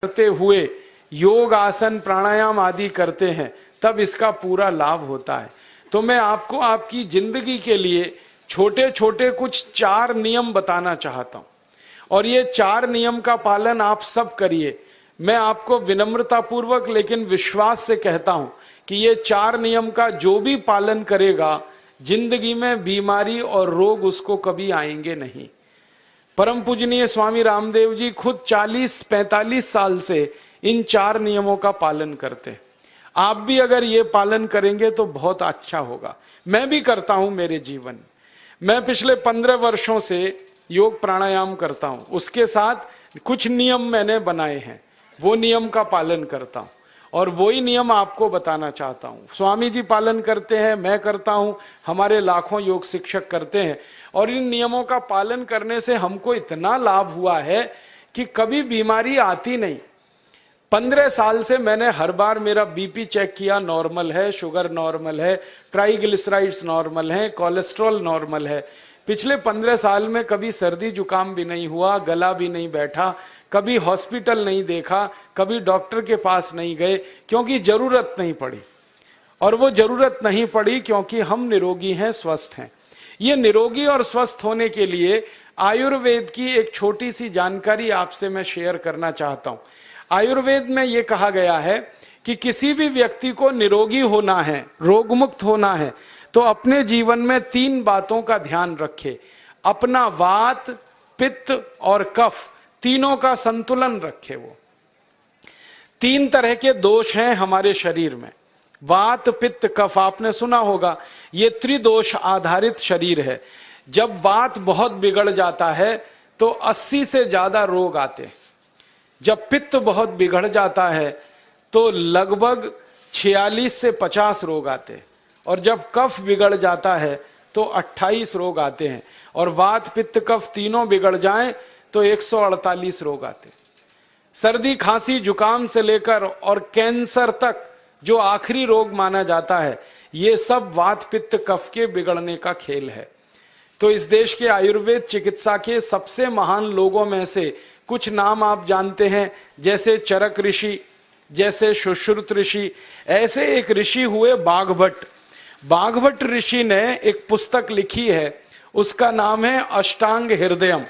करते हुए योग आसन प्राणायाम आदि करते हैं तब इसका पूरा लाभ होता है। तो मैं आपको आपकी जिंदगी के लिए छोटे छोटे कुछ 4 नियम बताना चाहता हूं और ये 4 नियम का पालन आप सब करिए। मैं आपको विनम्रतापूर्वक लेकिन विश्वास से कहता हूं कि ये 4 नियम का जो भी पालन करेगा जिंदगी में बीमारी और रोग उसको कभी आएंगे नहीं। परम पूजनीय स्वामी रामदेव जी खुद 40-45 साल से इन 4 नियमों का पालन करते हैं। आप भी अगर ये पालन करेंगे तो बहुत अच्छा होगा। मैं भी करता हूं मेरे जीवन में। मैं पिछले 15 वर्षों से योग प्राणायाम करता हूं, उसके साथ कुछ नियम मैंने बनाए हैं, वो नियम का पालन करता हूं और वही नियम आपको बताना चाहता हूं। स्वामी जी पालन करते हैं, मैं करता हूं, हमारे लाखों योग शिक्षक करते हैं और इन नियमों का पालन करने से हमको इतना लाभ हुआ है कि कभी बीमारी आती नहीं। 15 साल से मैंने हर बार मेरा बीपी चेक किया, नॉर्मल है, शुगर नॉर्मल है, ट्राइग्लिसराइड्स नॉर्मल है, कोलेस्ट्रॉल नॉर्मल है। पिछले 15 साल में कभी सर्दी जुकाम भी नहीं हुआ, गला भी नहीं बैठा, कभी हॉस्पिटल नहीं देखा, कभी डॉक्टर के पास नहीं गए, क्योंकि जरूरत नहीं पड़ी। और वो जरूरत नहीं पड़ी क्योंकि हम निरोगी हैं, स्वस्थ हैं। ये निरोगी और स्वस्थ होने के लिए आयुर्वेद की एक छोटी सी जानकारी आपसे मैं शेयर करना चाहता हूं। आयुर्वेद में यह कहा गया है कि किसी भी व्यक्ति को निरोगी होना है, रोग मुक्त होना है, तो अपने जीवन में 3 बातों का ध्यान रखे। अपना वात, पित्त और कफ तीनों का संतुलन रखे। वो 3 तरह के दोष हैं हमारे शरीर में, वात, पित्त, कफ। आपने सुना होगा ये त्रिदोष आधारित शरीर है। जब वात बहुत बिगड़ जाता है तो 80 से ज्यादा रोग आते हैं। जब पित्त बहुत बिगड़ जाता है तो लगभग 46 से 50 रोग आते हैं और जब कफ बिगड़ जाता है तो 28 रोग आते हैं और वात, पित्त, कफ तीनों बिगड़ जाएं तो 148 रोग आते हैं। सर्दी, खांसी, जुकाम से लेकर और कैंसर तक जो आखिरी रोग माना जाता है, ये सब वात, पित्त, कफ के बिगड़ने का खेल है। तो इस देश के आयुर्वेद चिकित्सा के सबसे महान लोगों में से कुछ नाम आप जानते हैं, जैसे चरक ऋषि, जैसे सुश्रुत ऋषि। ऐसे एक ऋषि हुए बाघभट्ट। बाघभट्ट ऋषि ने एक पुस्तक लिखी है, उसका नाम है अष्टांग हृदयम,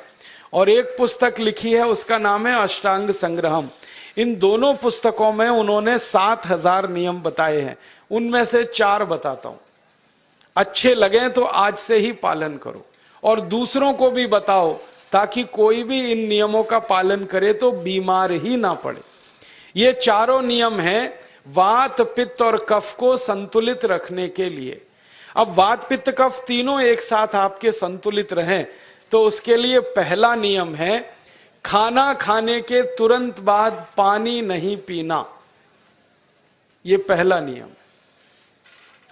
और एक पुस्तक लिखी है उसका नाम है अष्टांग संग्रहम। इन दोनों पुस्तकों में उन्होंने 7000 नियम बताए हैं। उनमें से 4 बताता हूं, अच्छे लगे तो आज से ही पालन करो और दूसरों को भी बताओ ताकि कोई भी इन नियमों का पालन करे तो बीमार ही ना पड़े। ये 4 नियम हैं वात, पित्त और कफ को संतुलित रखने के लिए। अब वात, पित्त, कफ तीनों एक साथ आपके संतुलित रहें तो उसके लिए पहला नियम है खाना खाने के तुरंत बाद पानी नहीं पीना। ये पहला नियम है।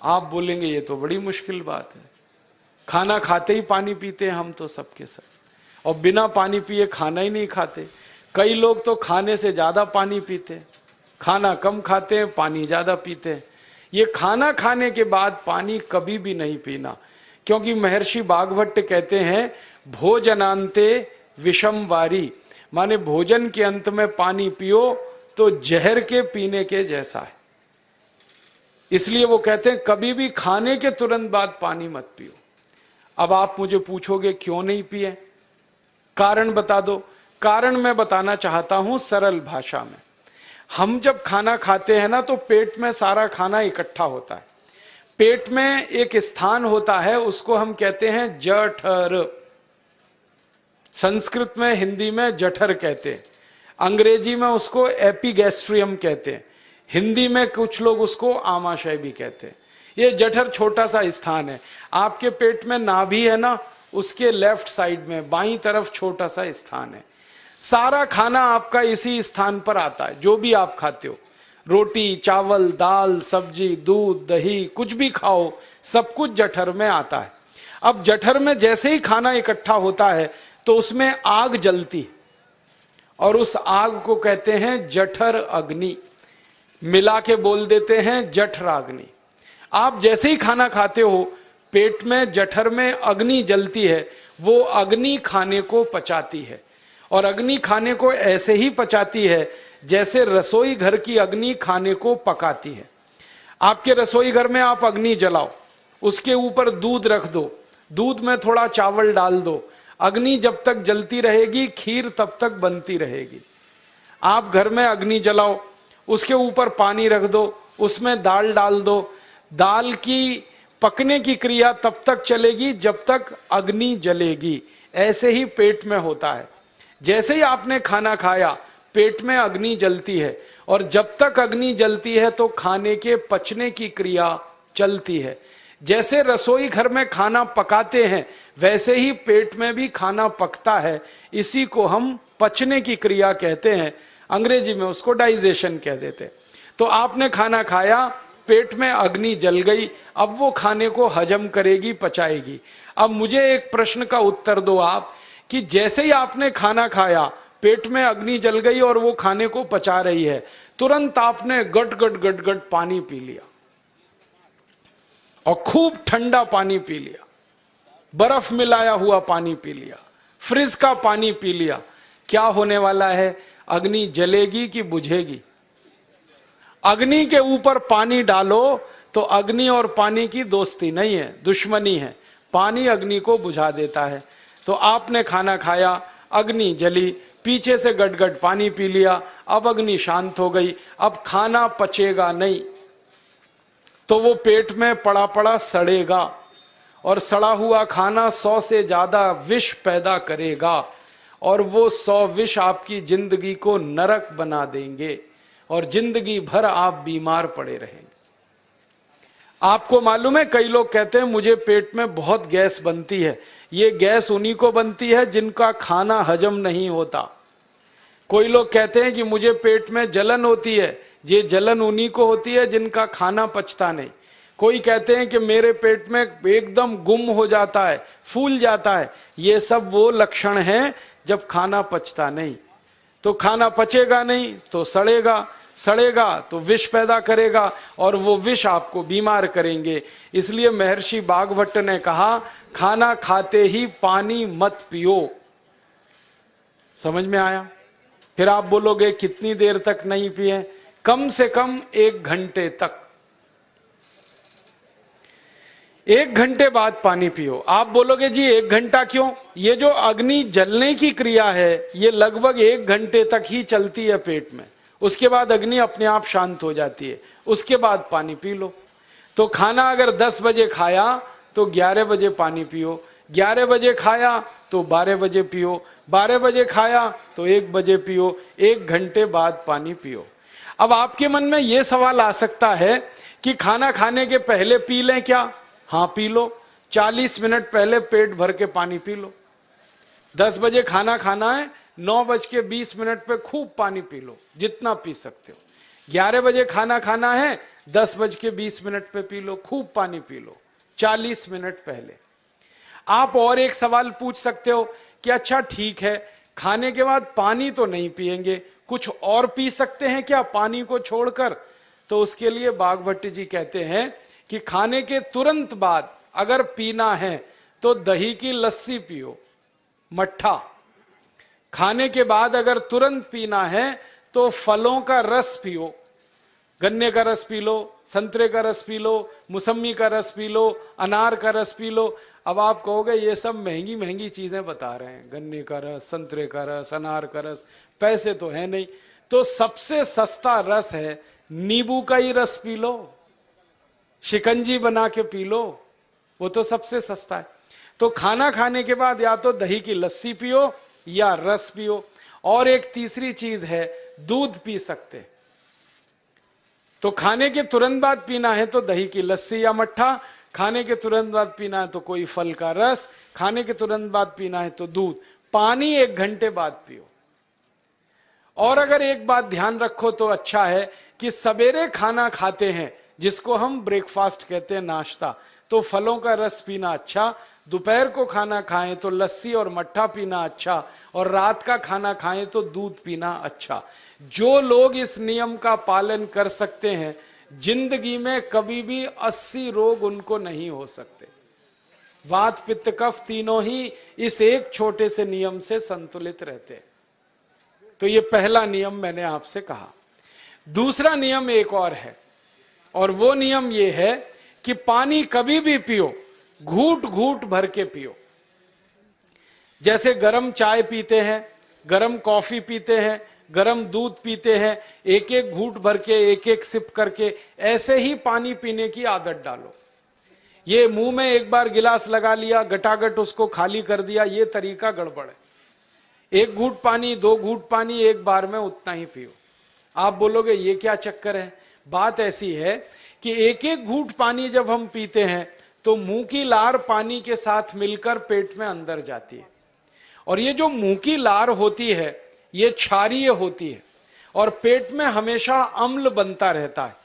आप बोलेंगे ये तो बड़ी मुश्किल बात है, खाना खाते ही पानी पीते हैं हम तो सबके सब, और बिना पानी पिए खाना ही नहीं खाते। कई लोग तो खाने से ज्यादा पानी पीते, खाना कम खाते हैं, पानी ज्यादा पीते हैं। ये खाना खाने के बाद पानी कभी भी नहीं पीना, क्योंकि महर्षि बाघभट्ट कहते हैं भोजनांते विषम वारी, माने भोजन के अंत में पानी पियो तो जहर के पीने के जैसा है। इसलिए वो कहते हैं कभी भी खाने के तुरंत बाद पानी मत पियो। अब आप मुझे पूछोगे क्यों नहीं पिए, कारण बता दो। कारण मैं बताना चाहता हूं सरल भाषा में। हम जब खाना खाते हैं ना तो पेट में सारा खाना इकट्ठा होता है। पेट में एक स्थान होता है, उसको हम कहते हैं जठर। संस्कृत में, हिंदी में जठर कहते हैं, अंग्रेजी में उसको एपिगैस्ट्रियम कहते हैं, हिंदी में कुछ लोग उसको आमाशय भी कहते हैं। ये जठर छोटा सा स्थान है। आपके पेट में नाभि है ना, उसके लेफ्ट साइड में बाईं तरफ छोटा सा स्थान है। सारा खाना आपका इसी स्थान पर आता है। जो भी आप खाते हो, रोटी, चावल, दाल, सब्जी, दूध, दही, कुछ भी खाओ, सब कुछ जठर में आता है। अब जठर में जैसे ही खाना इकट्ठा होता है तो उसमें आग जलती और उस आग को कहते हैं जठर अग्नि। मिला के बोल देते हैं जठराग्नि। आप जैसे ही खाना खाते हो पेट में, जठर में अग्नि जलती है, वो अग्नि खाने को पचाती है और अग्नि खाने को ऐसे ही पचाती है जैसे रसोई घर की अग्नि खाने को पकाती है। आपके रसोई घर में आप अग्नि जलाओ, उसके ऊपर दूध रख दो, दूध में थोड़ा चावल डाल दो, अग्नि जब तक जलती रहेगी खीर तब तक बनती रहेगी। आप घर में अग्नि जलाओ, उसके ऊपर पानी रख दो, उसमें दाल डाल दो, दाल की पकने की क्रिया तब तक चलेगी जब तक अग्नि जलेगी। ऐसे ही पेट में होता है, जैसे ही आपने खाना खाया पेट में अग्नि जलती है, और जब तक अग्नि जलती है तो खाने के पचने की क्रिया चलती है। जैसे रसोई घर में खाना पकाते हैं वैसे ही पेट में भी खाना पकता है, इसी को हम पचने की क्रिया कहते हैं, अंग्रेजी में उसको डाइजेशन कह देते हैं। तो आपने खाना खाया, पेट में अग्नि जल गई, अब वो खाने को हजम करेगी, पचाएगी। अब मुझे एक प्रश्न का उत्तर दो आप, कि जैसे ही आपने खाना खाया पेट में अग्नि जल गई और वो खाने को पचा रही है, तुरंत आपने गट गट गट गट पानी पी लिया और खूब ठंडा पानी पी लिया, बर्फ मिलाया हुआ पानी पी लिया, फ्रिज का पानी पी लिया, क्या होने वाला है? अग्नि जलेगी कि बुझेगी? अग्नि के ऊपर पानी डालो तो अग्नि और पानी की दोस्ती नहीं है, दुश्मनी है, पानी अग्नि को बुझा देता है। तो आपने खाना खाया, अग्नि जली, पीछे से गटगट पानी पी लिया, अब अग्नि शांत हो गई, अब खाना पचेगा नहीं, तो वो पेट में पड़ा पड़ा सड़ेगा, और सड़ा हुआ खाना 100 से ज्यादा विष पैदा करेगा, और वो 100 विष आपकी जिंदगी को नरक बना देंगे और जिंदगी भर आप बीमार पड़े रहेंगे। आपको मालूम है, कई लोग कहते हैं मुझे पेट में बहुत गैस बनती है। ये गैस उन्हीं को बनती है जिनका खाना हजम नहीं होता। कोई लोग कहते हैं कि मुझे पेट में जलन होती है, ये जलन उन्हीं को होती है जिनका खाना पचता नहीं। कोई कहते हैं कि मेरे पेट में एकदम गुम हो जाता है, फूल जाता है, ये सब वो लक्षण हैं जब खाना पचता नहीं। तो खाना पचेगा नहीं तो सड़ेगा, सड़ेगा तो विष पैदा करेगा, और वो विष आपको बीमार करेंगे। इसलिए महर्षि भागवत ने कहा, खाना खाते ही पानी मत पियो। समझ में आया? फिर आप बोलोगे कितनी देर तक नहीं पिए? कम से कम 1 घंटे तक। 1 घंटे बाद पानी पियो। आप बोलोगे जी 1 घंटा क्यों? ये जो अग्नि जलने की क्रिया है ये लगभग 1 घंटे तक ही चलती है पेट में, उसके बाद अग्नि अपने आप शांत हो जाती है, उसके बाद पानी पी लो। तो खाना अगर 10 बजे खाया तो 11 बजे पानी पियो, 11 बजे खाया तो 12 बजे पियो, 12 बजे खाया तो 1 बजे पियो, 1 घंटे बाद पानी पियो। अब आपके मन में यह सवाल आ सकता है कि खाना खाने के पहले पी लें क्या? हाँ पी लो, 40 मिनट पहले पेट भर के पानी पी लो। 10 बजे खाना खाना है, 9:20 पे खूब पानी पी लो, जितना पी सकते हो। 11 बजे खाना खाना है, 10:20 पे पी लो, खूब पानी पी लो, 40 मिनट पहले। आप और एक सवाल पूछ सकते हो कि अच्छा ठीक है, खाने के बाद पानी तो नहीं पिएंगे, कुछ और पी सकते हैं क्या पानी को छोड़कर? तो उसके लिए भागवत जी कहते हैं कि खाने के तुरंत बाद अगर पीना है तो दही की लस्सी पियो, मट्ठा। खाने के बाद अगर तुरंत पीना है तो फलों का रस पियो, गन्ने का रस पी लो, संतरे का रस पी लो, मौसमी का रस पी लो, अनार का रस पी लो। अब आप कहोगे ये सब महंगी महंगी चीजें बता रहे हैं, गन्ने का रस, संतरे का रस, अनार का रस, पैसे तो है नहीं। तो सबसे सस्ता रस है नींबू का ही रस पी लो, शिकंजी बना के पी लो, वो तो सबसे सस्ता है। तो खाना खाने के बाद या तो दही की लस्सी पियो या रस पियो। और एक तीसरी चीज है, दूध पी सकते। तो खाने के तुरंत बाद पीना है तो दही की लस्सी या मट्ठा, खाने के तुरंत बाद पीना है तो कोई फल का रस, खाने के तुरंत बाद पीना है तो दूध। पानी 1 घंटे बाद पियो। और अगर एक बात ध्यान रखो तो अच्छा है कि सवेरे खाना खाते हैं जिसको हम ब्रेकफास्ट कहते हैं, नाश्ता, तो फलों का रस पीना अच्छा, दोपहर को खाना खाएं तो लस्सी और मट्ठा पीना अच्छा, और रात का खाना खाएं तो दूध पीना अच्छा। जो लोग इस नियम का पालन कर सकते हैं जिंदगी में कभी भी 80 रोग उनको नहीं हो सकते। वात पित्त कफ तीनों ही इस एक छोटे से नियम से संतुलित रहते हैं। तो ये पहला नियम मैंने आपसे कहा। दूसरा नियम एक और है, और वो नियम ये है कि पानी कभी भी पियो, घूट घूट भर के पियो। जैसे गरम चाय पीते हैं, गरम कॉफी पीते हैं, गरम दूध पीते हैं, एक एक घूट भर के, एक एक सिप करके, ऐसे ही पानी पीने की आदत डालो। ये मुंह में एक बार गिलास लगा लिया, गटागट उसको खाली कर दिया, ये तरीका गड़बड़ है। एक घूट पानी, दो घूट पानी एक बार में उतना ही पियो। आप बोलोगे ये क्या चक्कर है? बात ऐसी है कि एक एक घूट पानी जब हम पीते हैं तो मुंह की लार पानी के साथ मिलकर पेट में अंदर जाती है, और ये जो मुंह की लार होती है ये क्षारीय होती है, और पेट में हमेशा अम्ल बनता रहता है।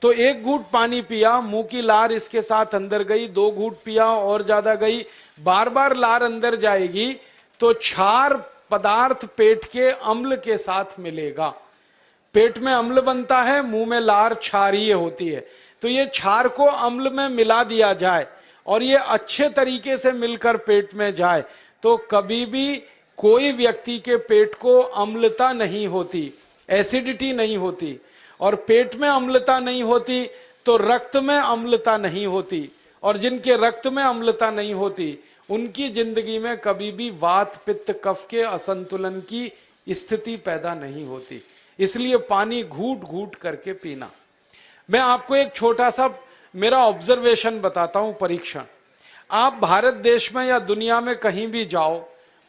तो एक घूट पानी पिया, मुंह की लार इसके साथ अंदर गई, दो घूट पिया और ज्यादा गई, बार बार लार अंदर जाएगी तो क्षार पदार्थ पेट के अम्ल के साथ मिलेगा। पेट में अम्ल बनता है, मुंह में लार क्षारीय होती है। तो ये क्षार को अम्ल में मिला दिया जाए और ये अच्छे तरीके से मिलकर पेट में जाए तो कभी भी कोई व्यक्ति के पेट को अम्लता नहीं होती, एसिडिटी नहीं होती। और पेट में अम्लता नहीं होती तो रक्त में अम्लता नहीं होती, और जिनके रक्त में अम्लता नहीं होती उनकी जिंदगी में कभी भी वात पित्त कफ के असंतुलन की स्थिति पैदा नहीं होती। इसलिए पानी घूट घूट करके पीना। मैं आपको एक छोटा सा मेरा ऑब्जर्वेशन बताता हूं, परीक्षण। आप भारत देश में या दुनिया में कहीं भी जाओ,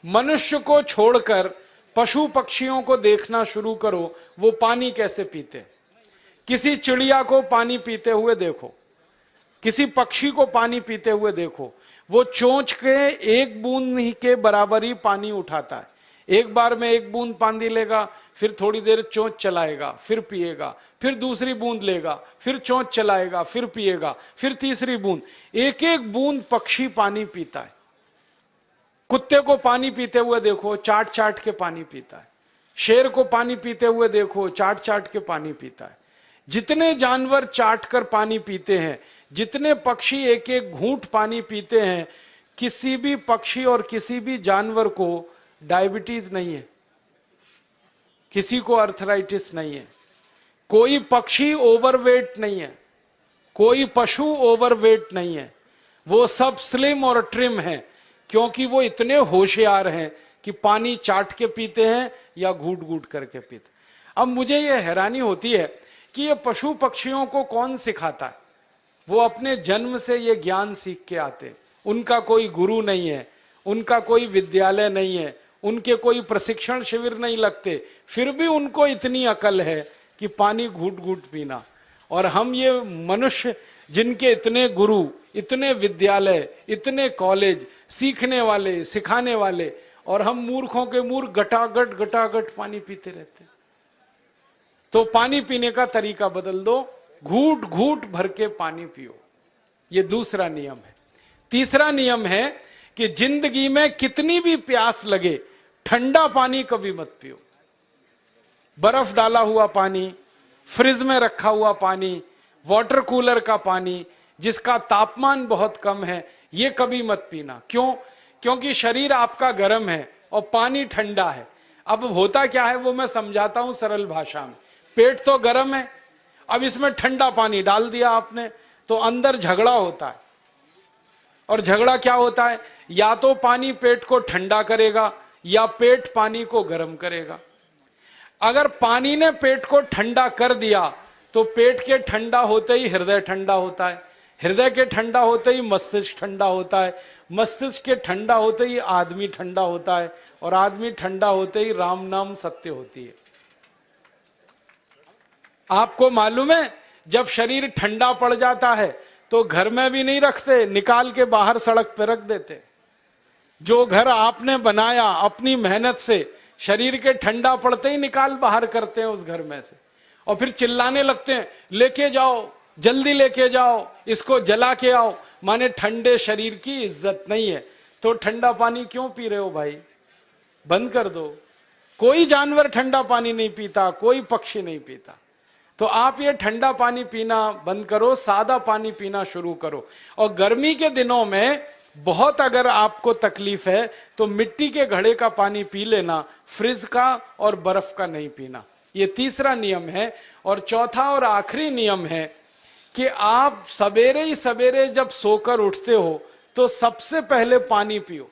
मनुष्य को छोड़कर पशु पक्षियों को देखना शुरू करो, वो पानी कैसे पीते। किसी चिड़िया को पानी पीते हुए देखो, किसी पक्षी को पानी पीते हुए देखो, वो चोंच के एक बूंद ही के बराबर ही पानी उठाता है। एक बार में एक बूंद पानी लेगा, फिर थोड़ी देर चोंच चलाएगा, फिर पिएगा, फिर दूसरी बूंद लेगा, फिर चोंच चलाएगा, फिर पिएगा, फिर तीसरी बूंद। एक एक बूंद पक्षी पानी पीता है। कुत्ते को पानी पीते हुए देखो, चाट चाट के पानी पीता है। शेर को पानी पीते हुए देखो, चाट चाट के पानी पीता है। जितने जानवर चाट कर पानी पीते हैं, जितने पक्षी एक एक घूंट पानी पीते हैं, किसी भी पक्षी और किसी भी जानवर को डायबिटीज नहीं है, किसी को अर्थराइटिस नहीं है, कोई पक्षी ओवरवेट नहीं है, कोई पशु ओवरवेट नहीं है। वो सब स्लिम और ट्रिम हैं, क्योंकि वो इतने होशियार हैं कि पानी चाट के पीते हैं या घूट घूट करके पीते। अब मुझे ये हैरानी होती है कि ये पशु पक्षियों को कौन सिखाता है? वो अपने जन्म से ये ज्ञान सीख के आते। उनका कोई गुरु नहीं है, उनका कोई विद्यालय नहीं है, उनके कोई प्रशिक्षण शिविर नहीं लगते, फिर भी उनको इतनी अकल है कि पानी घूट घूट पीना। और हम ये मनुष्य जिनके इतने गुरु, इतने विद्यालय, इतने कॉलेज, सीखने वाले, सिखाने वाले, और हम मूर्खों के मूर्ख गटागट गटागट पानी पीते रहते। तो पानी पीने का तरीका बदल दो, घूट घूट भर के पानी पियो। ये दूसरा नियम है। तीसरा नियम है कि जिंदगी में कितनी भी प्यास लगे, ठंडा पानी कभी मत पियो। बर्फ डाला हुआ पानी, फ्रिज में रखा हुआ पानी, वाटर कूलर का पानी जिसका तापमान बहुत कम है, ये कभी मत पीना। क्यों? क्योंकि शरीर आपका गर्म है और पानी ठंडा है। अब होता क्या है वो मैं समझाता हूं सरल भाषा में। पेट तो गर्म है, अब इसमें ठंडा पानी डाल दिया आपने, तो अंदर झगड़ा होता है। और झगड़ा क्या होता है? या तो पानी पेट को ठंडा करेगा या पेट पानी को गर्म करेगा। अगर पानी ने पेट को ठंडा कर दिया तो पेट के ठंडा होते ही हृदय ठंडा होता है, हृदय के ठंडा होते ही मस्तिष्क ठंडा होता है, मस्तिष्क के ठंडा होते ही आदमी ठंडा होता है, और आदमी ठंडा होते ही राम नाम सत्य होती है। आपको मालूम है, जब शरीर ठंडा पड़ जाता है तो घर में भी नहीं रखते, निकाल के बाहर सड़क पर रख देते। जो घर आपने बनाया अपनी मेहनत से, शरीर के ठंडा पड़ते ही निकाल बाहर करते हैं उस घर में से, और फिर चिल्लाने लगते हैं, लेके जाओ, जल्दी लेके जाओ, इसको जला के आओ। माने ठंडे शरीर की इज्जत नहीं है। तो ठंडा पानी क्यों पी रहे हो भाई? बंद कर दो। कोई जानवर ठंडा पानी नहीं पीता, कोई पक्षी नहीं पीता। तो आप ये ठंडा पानी पीना बंद करो, सादा पानी पीना शुरू करो। और गर्मी के दिनों में बहुत अगर आपको तकलीफ है तो मिट्टी के घड़े का पानी पी लेना, फ्रिज का और बर्फ का नहीं पीना। ये तीसरा नियम है। और चौथा और आखिरी नियम है कि आप सवेरे ही सवेरे जब सोकर उठते हो तो सबसे पहले पानी पियो।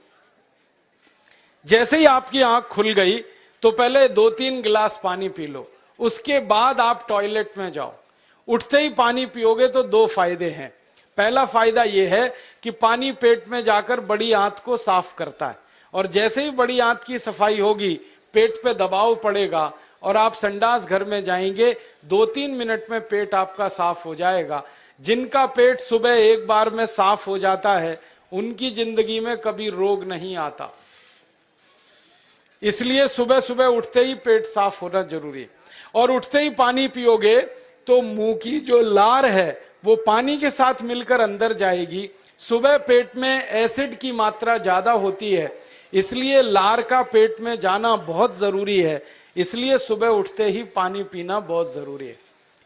जैसे ही आपकी आंख खुल गई तो पहले 2-3 गिलास पानी पी लो, उसके बाद आप टॉयलेट में जाओ। उठते ही पानी पियोगे तो 2 फायदे हैं। पहला फायदा यह है कि पानी पेट में जाकर बड़ी आंत को साफ करता है, और जैसे ही बड़ी आंत की सफाई होगी पेट पे दबाव पड़ेगा और आप संडास घर में जाएंगे, 2-3 मिनट में पेट आपका साफ हो जाएगा। जिनका पेट सुबह एक बार में साफ हो जाता है उनकी जिंदगी में कभी रोग नहीं आता। इसलिए सुबह सुबह उठते ही पेट साफ होना जरूरी है। और उठते ही पानी पियोगे तो मुंह की जो लार है वो पानी के साथ मिलकर अंदर जाएगी। सुबह पेट में एसिड की मात्रा ज्यादा होती है, इसलिए लार का पेट में जाना बहुत जरूरी है। इसलिए सुबह उठते ही पानी पीना बहुत जरूरी है।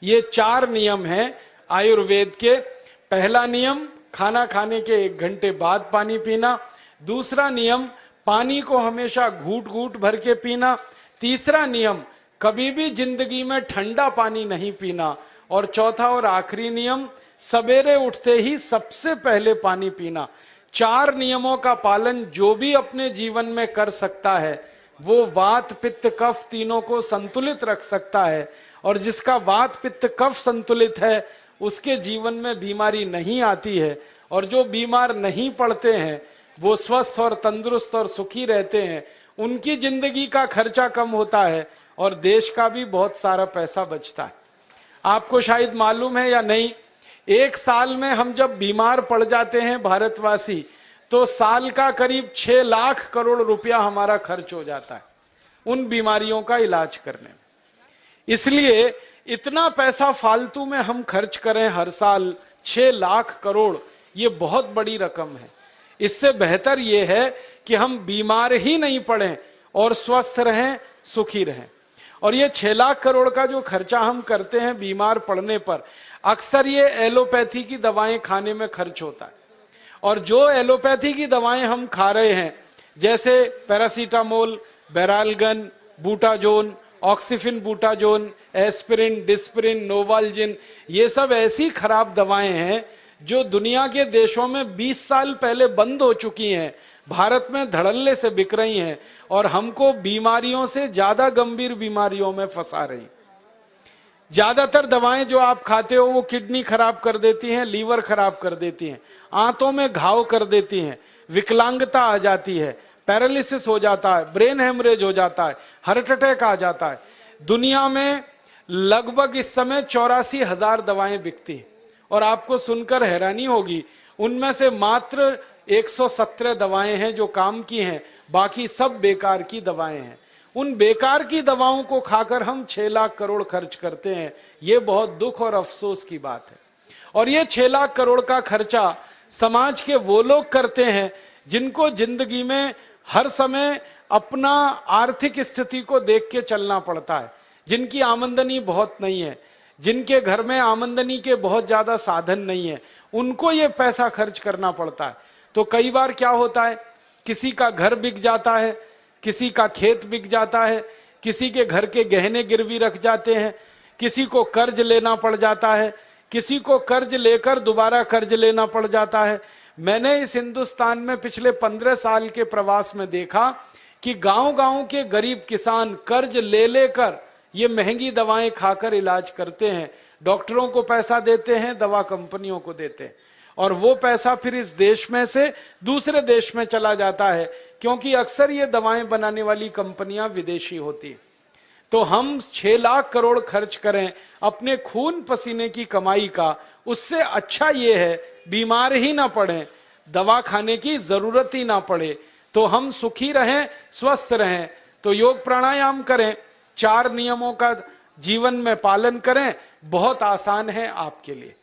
ये 4 नियम हैं आयुर्वेद के। पहला नियम, खाना खाने के 1 घंटे बाद पानी पीना। दूसरा नियम, पानी को हमेशा घूट घूट भर के पीना। तीसरा नियम, कभी भी जिंदगी में ठंडा पानी नहीं पीना। और चौथा और आखिरी नियम, सवेरे उठते ही सबसे पहले पानी पीना। 4 नियमों का पालन जो भी अपने जीवन में कर सकता है वो वात पित्त कफ तीनों को संतुलित रख सकता है। और जिसका वात पित्त कफ संतुलित है उसके जीवन में बीमारी नहीं आती है। और जो बीमार नहीं पड़ते हैं वो स्वस्थ और तंदुरुस्त और सुखी रहते हैं। उनकी जिंदगी का खर्चा कम होता है और देश का भी बहुत सारा पैसा बचता है। आपको शायद मालूम है या नहीं, 1 साल में हम जब बीमार पड़ जाते हैं भारतवासी तो साल का करीब 6 लाख करोड़ रुपया हमारा खर्च हो जाता है उन बीमारियों का इलाज करने में। इसलिए इतना पैसा फालतू में हम खर्च करें हर साल 6 लाख करोड़, ये बहुत बड़ी रकम है। इससे बेहतर यह है कि हम बीमार ही नहीं पड़ें और स्वस्थ रहें, सुखी रहें। और ये 6 लाख करोड़ का जो खर्चा हम करते हैं बीमार पड़ने पर, अक्सर ये एलोपैथी की दवाएं खाने में खर्च होता है। और जो एलोपैथी की दवाएं हम खा रहे हैं जैसे paracetamol, Baralgan, Butazone, oxyphenbutazone, aspirin, Disprin, Novalgin, ये सब ऐसी खराब दवाएं हैं जो दुनिया के देशों में 20 साल पहले बंद हो चुकी हैं, भारत में धड़ल्ले से बिक रही हैं और हमको बीमारियों से ज्यादा गंभीर बीमारियों में फंसा रही। ज्यादातर दवाएं जो आप खाते हो वो किडनी खराब कर देती हैं, लीवर खराब कर देती हैं, आंतों में घाव कर देती हैं, विकलांगता आ जाती है, पैरालिसिस हो जाता है, ब्रेन हेमरेज हो जाता है, हार्ट अटैक आ जाता है। दुनिया में लगभग इस समय 84,000 दवाएं बिकती हैं और आपको सुनकर हैरानी होगी, उनमें से मात्र 117 दवाएं हैं जो काम की हैं, बाकी सब बेकार की दवाएं हैं। उन बेकार की दवाओं को खाकर हम 6 लाख करोड़ खर्च करते हैं। ये बहुत दुख और अफसोस की बात है। और ये 6 लाख करोड़ का खर्चा समाज के वो लोग करते हैं जिनको जिंदगी में हर समय अपना आर्थिक स्थिति को देख के चलना पड़ता है, जिनकी आमदनी बहुत नहीं है, जिनके घर में आमदनी के बहुत ज्यादा साधन नहीं है, उनको ये पैसा खर्च करना पड़ता है। तो कई बार क्या होता है, किसी का घर बिक जाता है, किसी का खेत बिक जाता है, किसी के घर के गहने गिरवी रख जाते हैं, किसी को कर्ज लेना पड़ जाता है, किसी को कर्ज लेकर दोबारा कर्ज लेना पड़ जाता है। मैंने इस हिंदुस्तान में पिछले 15 साल के प्रवास में देखा कि गांव-गांव के गरीब किसान कर्ज ले लेकर ये महंगी दवाएं खाकर इलाज करते हैं, डॉक्टरों को पैसा देते हैं, दवा कंपनियों को देते हैं, और वो पैसा फिर इस देश में से दूसरे देश में चला जाता है, क्योंकि अक्सर ये दवाएं बनाने वाली कंपनियां विदेशी होती हैं। तो हम 6 लाख करोड़ खर्च करें अपने खून पसीने की कमाई का, उससे अच्छा ये है बीमार ही ना पड़े, दवा खाने की जरूरत ही ना पड़े, तो हम सुखी रहें, स्वस्थ रहें। तो योग प्राणायाम करें, 4 नियमों का जीवन में पालन करें, बहुत आसान है आपके लिए।